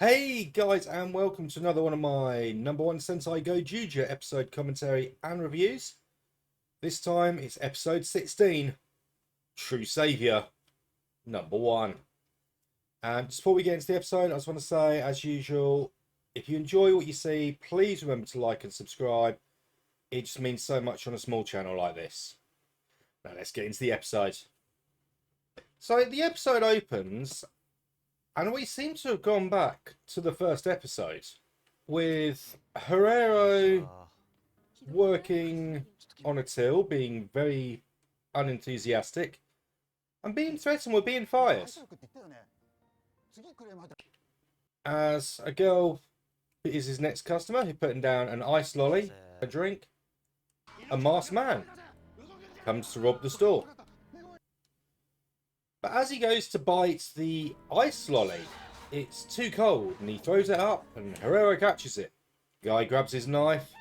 Hey guys, and welcome to another one of my #1 Sentai Gozyuger episode commentary and reviews. This time it's episode 16, True Savior, #1. And just before we get into the episode, I just want to say, as usual, if you enjoy what you see, please remember to like and subscribe. It just means so much on a small channel like this. Now let's get into the episode. So the episode opens, and we seem to have gone back to the first episode with Herrero working on a till, being very unenthusiastic, and being threatened with being fired. As a girl is his next customer, who putting down an ice lolly, a drink, a masked man comes to rob the store. But as he goes to bite the ice lolly, it's too cold and he throws it up and Herrero catches it. Guy grabs his knife.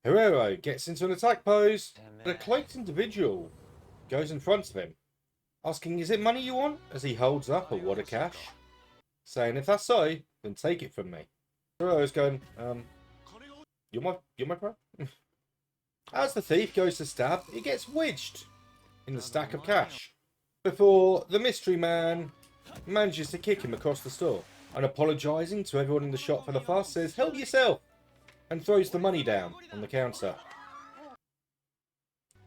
Herrero gets into an attack pose, but a cloaked individual goes in front of him, asking, "Is it money you want?" as he holds up a wad of cash, saying, "If that's so, then take it from me." Herrero's going, you're my bro?" As the thief goes to stab, he gets wedged in the stack of cash, before the mystery man manages to kick him across the store, and apologising to everyone in the shop for the fuss, says, "Help yourself," and throws the money down on the counter,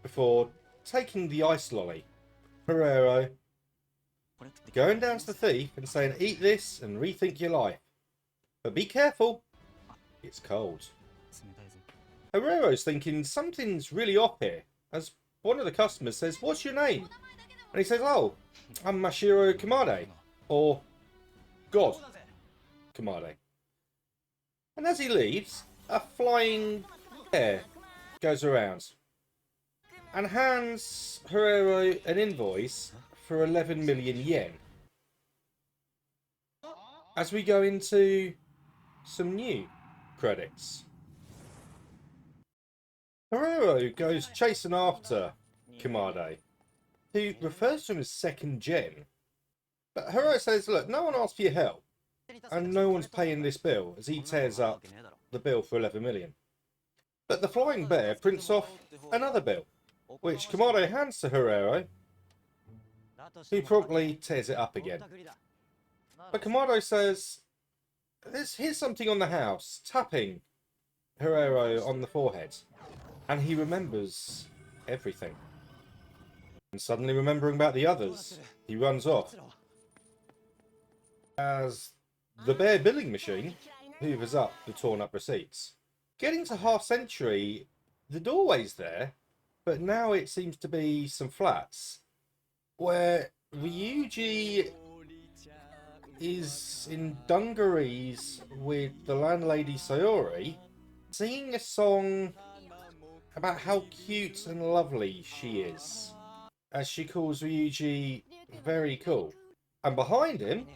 before taking the ice lolly. Herrero going down to the thief and saying, "Eat this and rethink your life, but be careful, it's cold." Herrero's thinking something's really off here, as one of the customers says, "What's your name?" And he says, "Oh, I'm Mashiro Kamade," or God Kamade. And as he leaves, a flying bear goes around and hands Herrero an invoice for 11 million yen. As we go into some new credits, Herrero goes chasing after Kamade, who refers to him as second gen. But Herrero says, "Look, no one asked for your help, and no one's paying this bill," as he tears up the bill for 11 million. But the flying bear prints off another bill, which Kamade hands to Herrero, who promptly tears it up again. But Kamado says, "Here's something on the house," tapping Herrero on the forehead, and he remembers everything. And suddenly remembering about the others, he runs off, as the bear billing machine hoovers up the torn up receipts. Getting to half century, the doorway's there, but now it seems to be some flats, where Ryuji is in dungarees with the landlady Sayori, singing a song about how cute and lovely she is, as she calls Ryuji very cool. And behind him,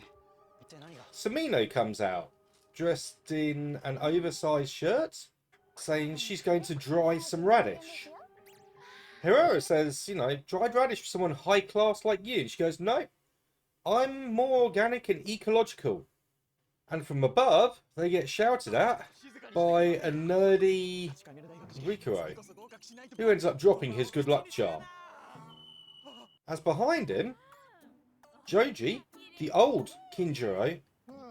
Samino comes out, dressed in an oversized shirt, saying she's going to dry some radish. Herrero says, "Dried radish for someone high class like you." And she goes, "No, I'm more organic and ecological." And from above, they get shouted at by a nerdy Rikuro, who ends up dropping his good luck charm. As behind him, Joji, the old Kinjiro,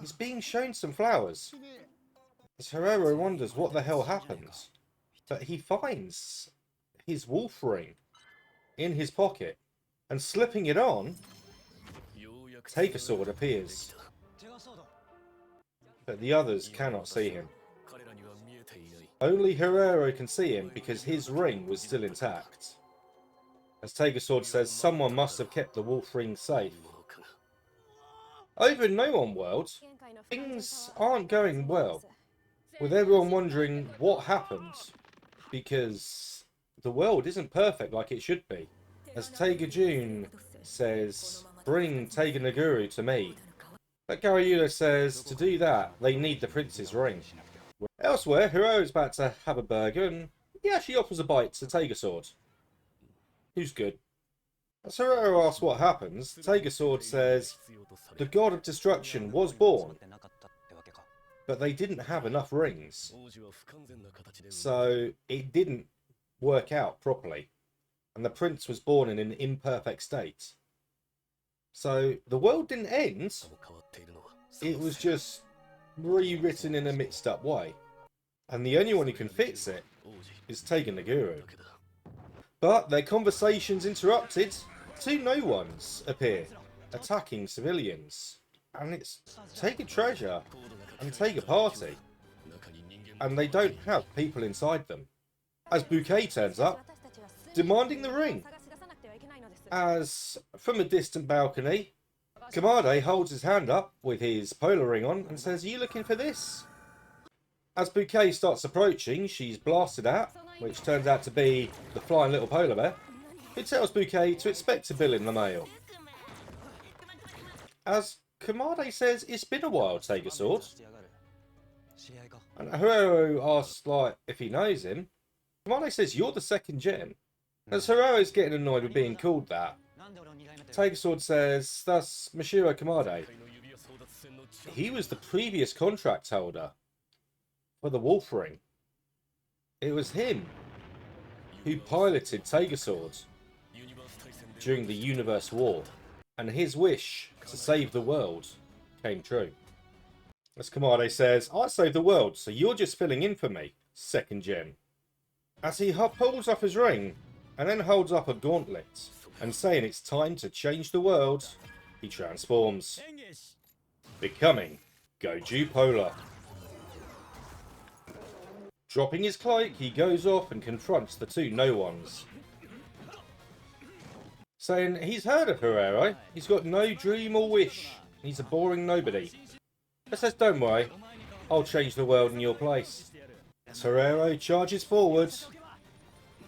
is being shown some flowers. As Herrero wonders what the hell happened, but he finds his wolf ring in his pocket, and slipping it on, Take-a-Sword appears. But the others cannot see him. Only Herrero can see him because his ring was still intact. As Take-a-Sword says, someone must have kept the wolf ring safe. Over in No.1 world, things aren't going well, with everyone wondering what happened, because the world isn't perfect like it should be. As Teiga-jun says, "Bring Teiga Naguru to me." But Garayuda says to do that, they need the prince's ring. Elsewhere, Hiro's about to have a burger, and he actually offers a bite to Take-a-Sword, who's good. As Herrero asks what happens, Tiger Sword says, the god of destruction was born, but they didn't have enough rings. So it didn't work out properly, and the prince was born in an imperfect state. So the world didn't end, it was just rewritten in a mixed up way. And the only one who can fix it is Taiga Naguru. But their conversation's interrupted. Two No.1s appear, attacking civilians. And it's Taiga Treasure and Taiga Party. And they don't have people inside them. As Bouquet turns up, demanding the ring. As, from a distant balcony, Kamade holds his hand up with his polar ring on and says, "Are you looking for this?" As Bouquet starts approaching, she's blasted at, which turns out to be the flying little polar bear, who tells Bouquet to expect a bill in the mail. As Kamade says, "It's been a while, Taiga Sword." And Herrero asks if he knows him. Kamade says, "You're the second gen." As Herrero's getting annoyed with being called that, Taiga Sword says, "That's Mashiro Kamade. He was the previous contract holder for the Wolf Ring. It was him who piloted Taiga Sword during the Universe War, and his wish to save the world came true." As Kamade says, "I saved the world, so you're just filling in for me, second gen." As he pulls off his ring and then holds up a gauntlet and saying it's time to change the world, he transforms, becoming Goju Polar. Dropping his cloak, he goes off and confronts the two No.1s, saying he's heard of Herrero, he's got no dream or wish, he's a boring nobody. He says, "Don't worry, I'll change the world in your place." As Herrero charges forward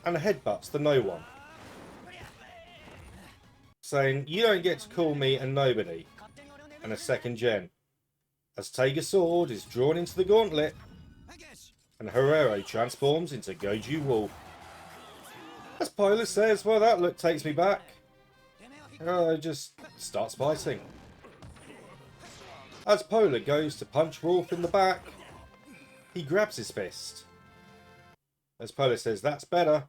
and headbutts the No.1, saying, "You don't get to call me a nobody and a second gen." As Taiga Sword is drawn into the gauntlet, and Herrero transforms into Goju Wolf. As Polar says, "Well, that look takes me back," Herrero just starts fighting. As Polar goes to punch Wolf in the back, he grabs his fist. As Polar says, "That's better.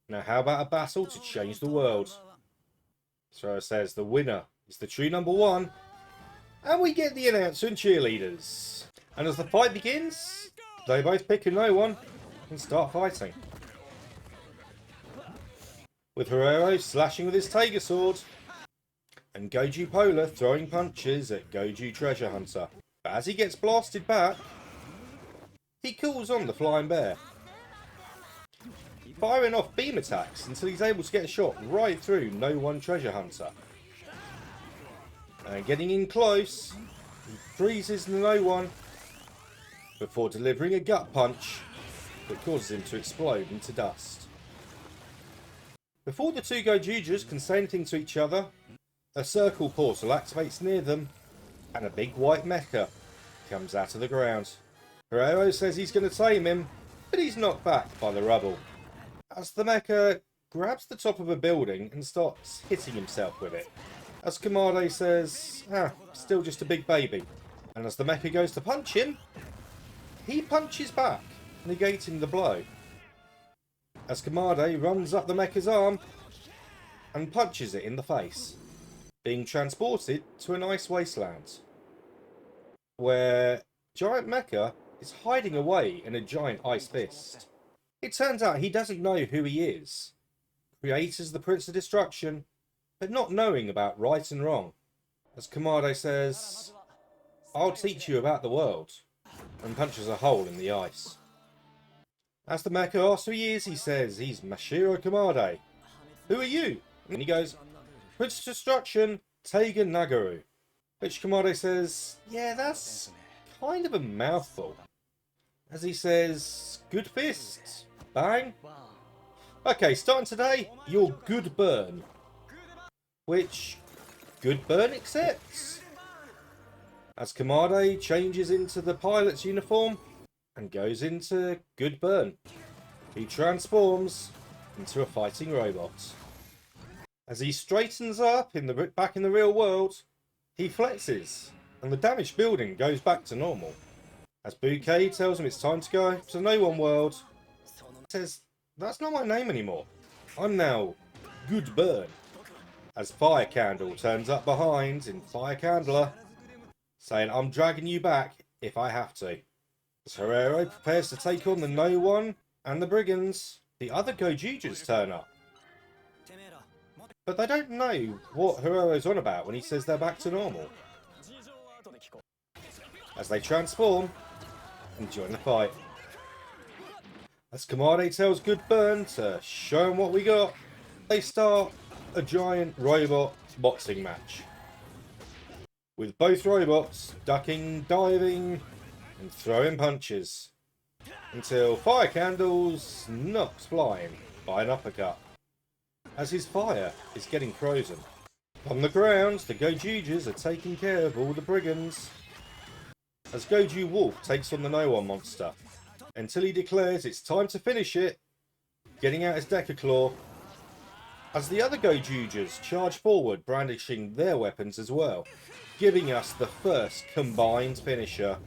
Now how about a battle to change the world?" Herrero says, "The winner is the true number one." And we get the announcer and cheerleaders. And as the fight begins, they both pick a No.1 and start fighting, with Herrero slashing with his Taiga Sword and Goju Polar throwing punches at Goju Treasure Hunter. But as he gets blasted back, he calls on the flying bear, firing off beam attacks until he's able to get a shot right through No.1 Treasure Hunter. And getting in close, he freezes the No.1 before delivering a gut punch that causes him to explode into dust. Before the two Gojugers can say anything to each other, a circle portal activates near them and a big white mecha comes out of the ground. Herrero says he's going to tame him, but he's knocked back by the rubble. As the mecha grabs the top of a building and starts hitting himself with it. As Kamade says, "Still just a big baby." And as the mecha goes to punch him, he punches back, negating the blow. As Kamade runs up the mecha's arm and punches it in the face, being transported to an ice wasteland, where giant mecha is hiding away in a giant ice fist. It turns out he doesn't know who he is, created as the Prince of Destruction, but not knowing about right and wrong. As Kamade says, "I'll teach you about the world," and punches a hole in the ice. As the mecha asks who he is, he says he's Mashiro Kamade. "Who are you?" And he goes, "Prince of Destruction, Taiga Naguru." Which Kamade says, "Yeah, that's kind of a mouthful." As he says, "Good fists, bang." Okay, starting today, your good burn. Which good burn accepts. As Kamade changes into the pilot's uniform and goes into good burn, he transforms into a fighting robot. As he straightens up back in the real world, he flexes, and the damaged building goes back to normal. As Bouquet tells him it's time to go to the No.1 world, he says, "That's not my name anymore. I'm now Good Burn." As Fire Candle turns up behind in Fire Candler, saying, "I'm dragging you back if I have to." As Herrero prepares to take on the No.1 and the Brigands, the other Gojujers turn up. But they don't know what Hero's on about when he says they're back to normal. As they transform and join the fight. As Kamade tells Good Burn to show him what we got, they start a giant robot boxing match. With both robots ducking, diving, and throwing punches. Until Fire Candles knocks flying by an uppercut. As his fire is getting frozen. On the ground, the Gojujers are taking care of all the Brigands. As Goju Wolf takes on the No.1 monster. Until he declares it's time to finish it, getting out his Decaclaw. As the other Gojujers charge forward, brandishing their weapons as well, giving us the first combined finisher.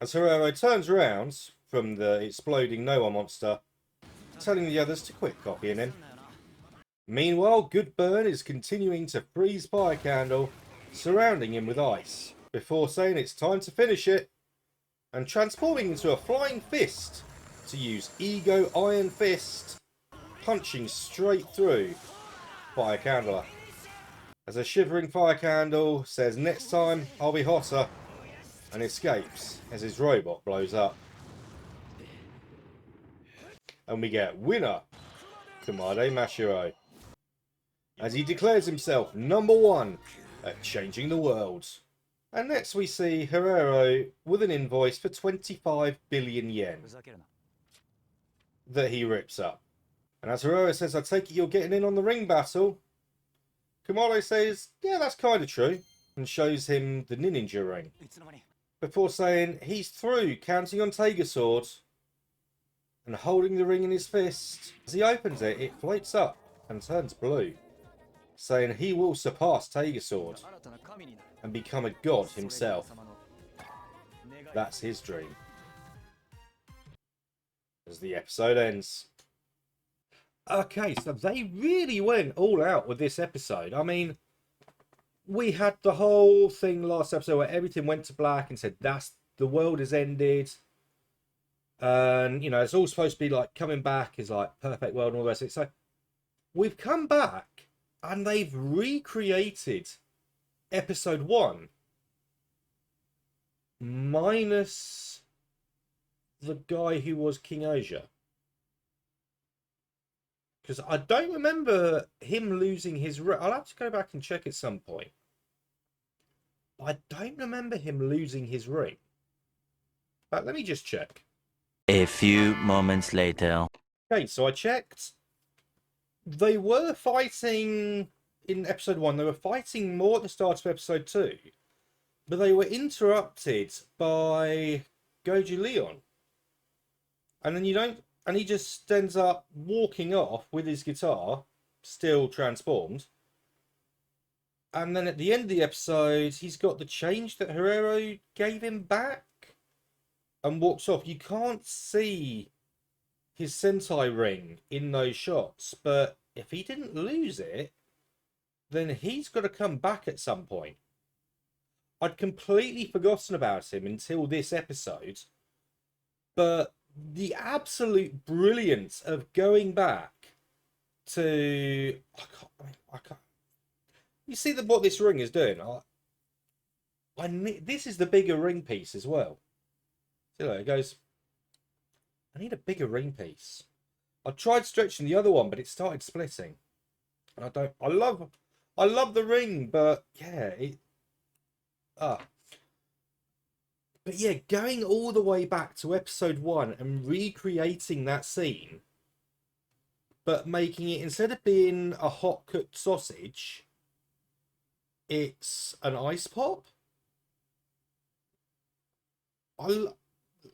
As Herrero turns around from the exploding No.1 monster, telling the others to quit copying him. Meanwhile, Good Burn is continuing to freeze Fire Candle, surrounding him with ice, before saying it's time to finish it, and transforming into a flying fist to use Ego Iron Fist, punching straight through Fire Candler. As a shivering Fire Candle says, "Next time I'll be hotter," and escapes as his robot blows up. And we get winner, Kamade Mashiro, as he declares himself #1 at changing the world. And next we see Herrero with an invoice for 25 billion yen that he rips up. And as Herrero says, "I take it you're getting in on the ring battle," Kamade says, "Yeah, that's kind of true," and shows him the ninja ring. Before saying he's through, counting on Tiger Sword, and holding the ring in his fist. As he opens it, it floats up and turns blue, saying he will surpass Tiger Sword and become a god himself. That's his dream. As the episode ends. Okay, so they really went all out with this episode. I mean, we had the whole thing last episode where everything went to black and said, the world has ended. And, you know, it's all supposed to be like coming back is like perfect world and all the rest of it. So we've come back and they've recreated episode 1 minus the guy who was King Oja. Because I don't remember him losing his ring. I'll have to go back and check at some point. I don't remember him losing his ring. But let me just check. A few moments later. Okay, so I checked. They were fighting in episode 1. They were fighting more at the start of episode 2. But they were interrupted by Goju Leon. And then and he just ends up walking off with his guitar, still transformed. And then at the end of the episode, he's got the change that Herrero gave him back and walks off. You can't see his Sentai ring in those shots, but if he didn't lose it, then he's got to come back at some point. I'd completely forgotten about him until this episode, but the absolute brilliance of going back to... I can't. You see what this ring is doing? This is the bigger ring piece as well. So it goes, I need a bigger ring piece. I tried stretching the other one, but it started splitting. And I love the ring, but yeah, But yeah, going all the way back to episode 1 and recreating that scene, but making it, instead of being a hot cooked sausage, it's an ice pop.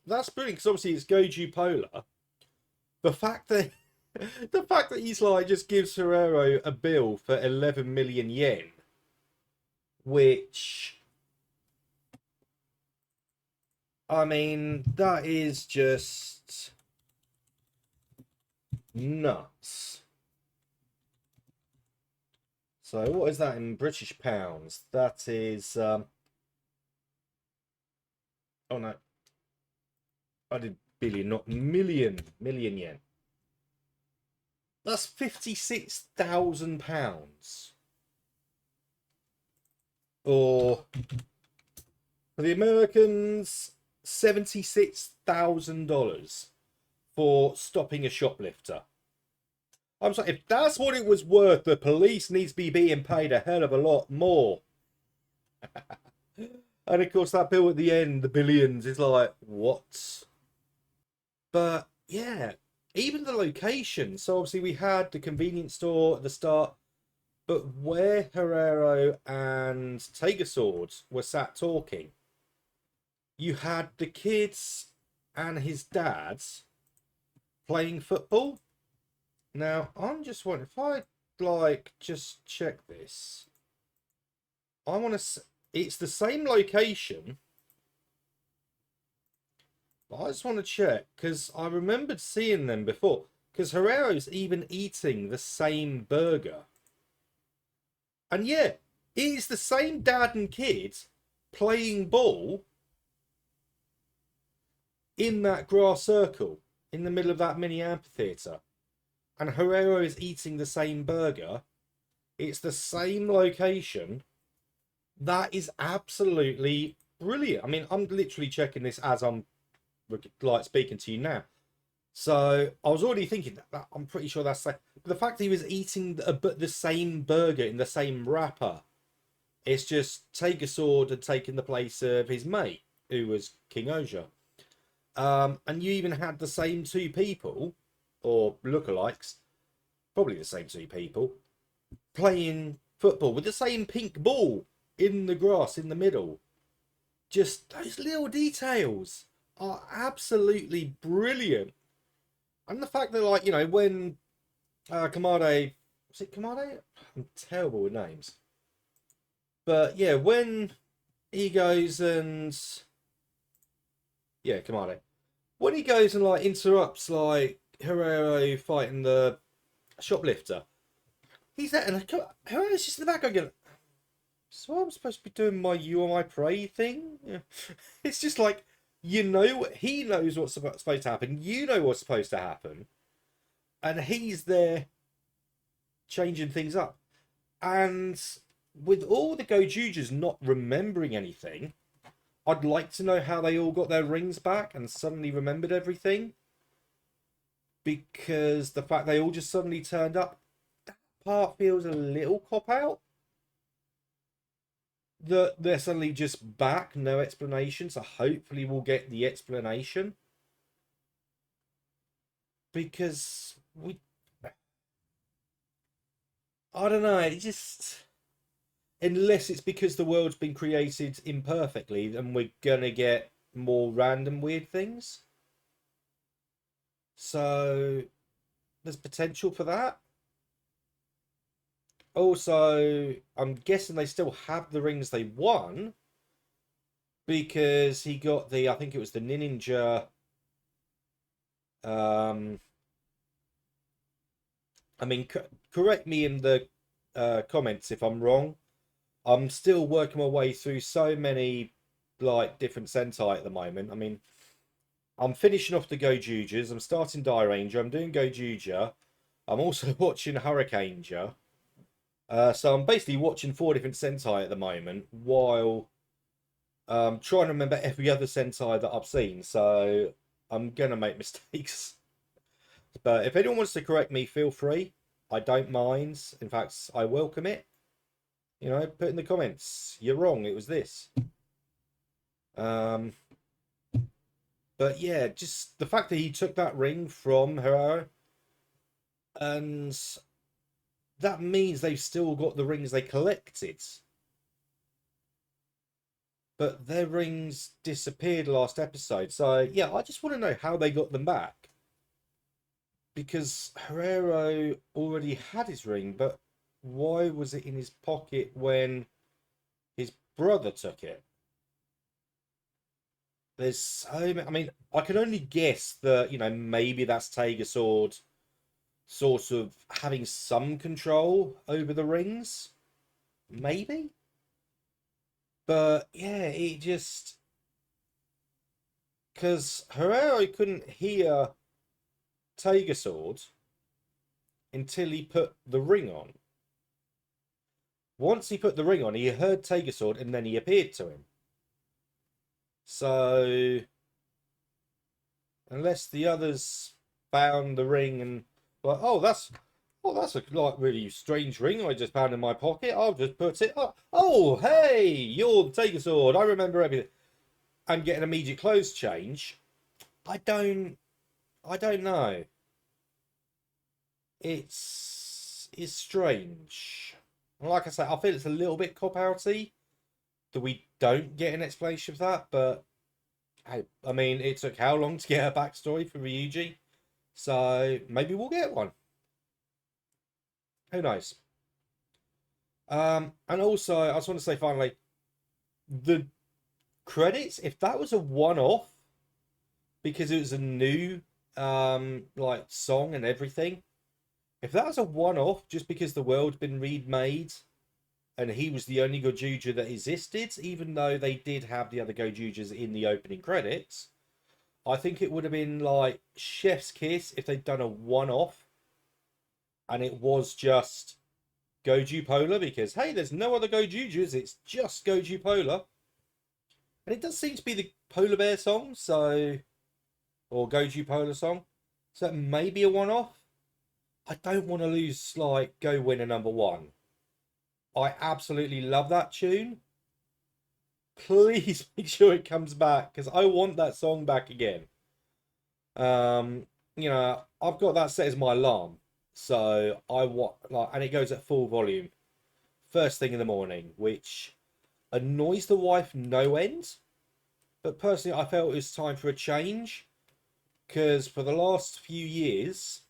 That's brilliant, because obviously it's Goju Polar. The fact that The fact that he's like just gives Herrero a bill for 11 million yen, which, I mean, that is just nuts. So what is that in British pounds? That is, oh no, I did billion, not million, million yen. That's £56,000. Or for the Americans, $76,000 for stopping a shoplifter. I'm sorry, if that's what it was worth, the police needs to be being paid a hell of a lot more. And of course, that bill at the end, the billions, is like, what? But yeah, even the location. So obviously, we had the convenience store at the start, but where Herrero and Sword were sat talking, you had the kids and his dads playing football. Now, I'm just wondering if I like just check this. I want to. It's the same location, but I just want to check because I remembered seeing them before. Because Herrero's even eating the same burger, and yeah, it is the same dad and kid playing ball in that grass circle in the middle of that mini amphitheater, and Herrero is eating the same burger. It's the same location. That is absolutely brilliant. I mean, I'm literally checking this as I'm like speaking to you now. So I was already thinking that I'm pretty sure that's like, the fact that he was eating the same burger in the same wrapper. It's just Sword had taken the place of his mate, who was King Oja. And you even had the same two people, or lookalikes, probably the same two people, playing football with the same pink ball in the grass in the middle. Just those little details are absolutely brilliant. And the fact that, like, you know, when Kamade, was it Kamade? I'm terrible with names. But yeah, when he goes and, yeah, Kamade. When he goes and like interrupts like Herrero fighting the shoplifter, he's there and Herrero's just in the back going, so I'm supposed to be doing my You Are My Prey thing? Yeah. It's just like, you know, he knows what's supposed to happen. You know what's supposed to happen. And he's there changing things up. And with all the Gojujas not remembering anything, I'd like to know how they all got their rings back and suddenly remembered everything. Because the fact they all just suddenly turned up, that part feels a little cop out. That they're suddenly just back, no explanation. So hopefully we'll get the explanation. Because I don't know, it just, unless it's because the world's been created imperfectly and we're gonna get more random weird things. So there's potential for that. Also, I'm guessing they still have the rings they won because he got the, I think it was the ninja. I mean, correct me in the comments if I'm wrong. I'm still working my way through so many like different Sentai at the moment. I mean, I'm finishing off the Gojujas. I'm starting Dairanger. I'm doing Gojuja. I'm also watching Hurricaneja. So I'm basically watching 4 different Sentai at the moment while trying to remember every other Sentai that I've seen. So I'm gonna make mistakes. But if anyone wants to correct me, feel free. I don't mind. In fact, I welcome it. You know, put in the comments, you're wrong, it was this. But yeah, just the fact that he took that ring from her, and that means they've still got the rings they collected. But their rings disappeared last episode. So yeah, I just want to know how they got them back. because Herrero already had his ring, but why was it in his pocket when his brother took it? There's so many, I mean, I can only guess that, maybe that's Taiga Sword sort of having some control over the rings. Maybe. But yeah, it just. Because Herrero couldn't hear Taiga Sword until he put the ring on. Once he put the ring on, he heard Taiga Sword and then he appeared to him. So, unless the others found the ring and like, that's a like really strange ring I just found in my pocket. I'll just put it up. Oh, hey, you're the Taiga Sword. I remember everything. And get an immediate clothes change. I don't know. It's strange. Like I say, I feel it's a little bit cop-outy that we don't get an explanation of that, but hey, I mean, it took how long to get a backstory for Ryuji? So maybe we'll get one. Who knows? And also, I just want to say finally, the credits, if that was a one-off, because it was a new like song and everything, if that was a one-off just because the world's been remade and he was the only Gojuger that existed, even though they did have the other Gojugers in the opening credits, I think it would have been like chef's kiss if they'd done a one-off and it was just Goju Polar, because hey, there's no other Gojugers, it's just Goju Polar. And it does seem to be the Polar Bear song, so, or Goju Polar song, so it may be a one-off. I don't want to lose like Go Winner #1. I absolutely love that tune. Please make sure it comes back because I want that song back again. I've got that set as my alarm, so I want like, and it goes at full volume, first thing in the morning, which annoys the wife no end. But personally, I felt it was time for a change because for the last few years,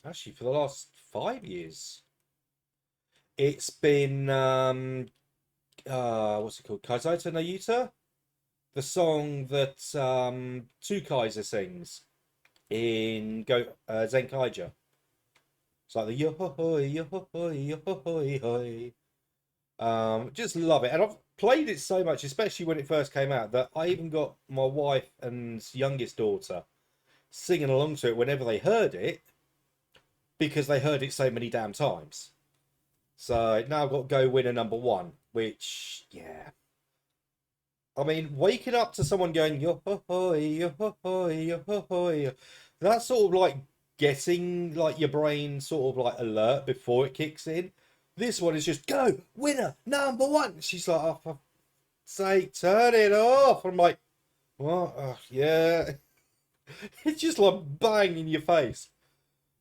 actually for the last 5 years, it's been what's it called? Kaizoto no Yuta, the song that Tsukaiser sings in Zenkaija. It's like the yo ho ho yo ho ho yo ho ho hoi. Just love it, and I've played it so much, especially when it first came out, that I even got my wife and youngest daughter singing along to it whenever they heard it, because they heard it so many damn times. So now I've got Go Winner #1, which, yeah. I mean, waking up to someone going, yo ho ho, yo ho ho, yo ho ho, that's sort of like getting like your brain sort of like alert before it kicks in. This one is just Go Winner #1. She's like, oh, for sake, turn it off. I'm like, what? Oh, yeah. It's just like bang in your face.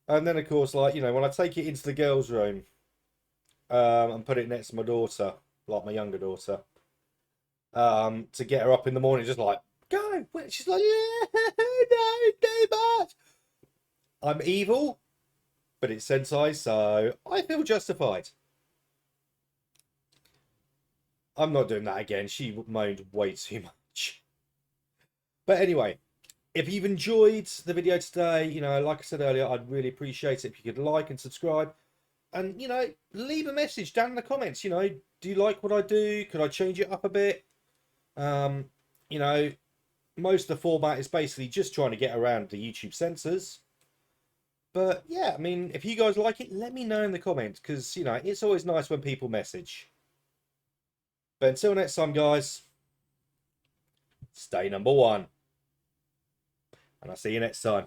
And then, of course, like, when I take it into the girls' room and put it next to my daughter, like my younger daughter, to get her up in the morning, just like, go. She's like, yeah, no, too much. I'm evil, but it's Sentai, so I feel justified. I'm not doing that again. She moaned way too much. But anyway, if you've enjoyed the video today, like I said earlier, I'd really appreciate it if you could like and subscribe. And, leave a message down in the comments. Do you like what I do? Could I change it up a bit? You know, most of the format is basically just trying to get around the YouTube censors. But yeah, I mean, if you guys like it, let me know in the comments, because, it's always nice when people message. But until next time, guys, stay #1. And I'll see you next time.